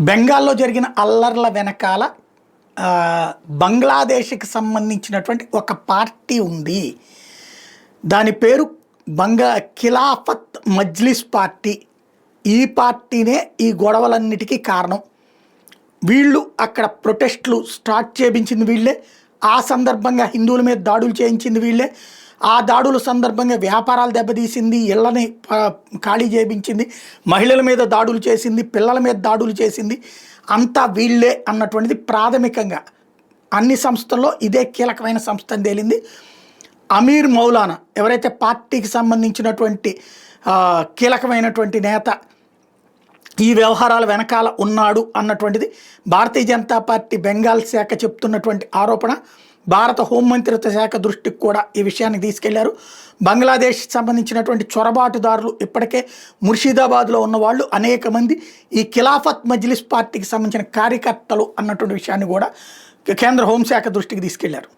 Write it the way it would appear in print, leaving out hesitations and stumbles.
బెంగాల్లో జరిగిన అల్లర్ల వెనకాల బంగ్లాదేశ్కి సంబంధించినటువంటి ఒక పార్టీ ఉంది. దాని పేరు ఖిలాఫత్ మజ్లిస్ పార్టీ. ఈ పార్టీనే ఈ గొడవలన్నిటికీ కారణం. వీళ్ళు అక్కడ ప్రొటెస్టులు స్టార్ట్ చేయించింది వీళ్ళే. ఆ సందర్భంగా హిందువుల మీద దాడులు చేయించింది వీళ్ళే. ఆ దాడుల సందర్భంగా వ్యాపారాలు దెబ్బతీసింది, ఇళ్లని ఖాళీ చేయించింది, మహిళల మీద దాడులు చేసింది, పిల్లల మీద దాడులు చేసింది. అంతా వీళ్ళే అన్నటువంటిది ప్రాథమికంగా అన్ని సంస్థల్లో ఇదే కీలకమైన సంస్థ అని తేలింది. అమీర్ మౌలానా ఎవరైతే పార్టీకి సంబంధించినటువంటి కీలకమైనటువంటి నేత ఈ వ్యవహారాల వెనకాల ఉన్నాడు అన్నటువంటిది భారతీయ జనతా పార్టీ బెంగాల్ శాఖ చెప్తున్నటువంటి ఆరోపణ. భారత హోంమంత్రిత్వ శాఖ దృష్టికి కూడా ఈ విషయాన్ని తీసుకెళ్లారు. బంగ్లాదేశ్ సంబంధించినటువంటి చొరబాటుదారులు ఇప్పటికే ముర్షిదాబాద్లో ఉన్నవాళ్ళు అనేక మంది ఈ ఖిలాఫత్ మజ్లిస్ పార్టీకి సంబంధించిన కార్యకర్తలు అన్నటువంటి విషయాన్ని కూడా కేంద్ర హోంశాఖ దృష్టికి తీసుకెళ్లారు.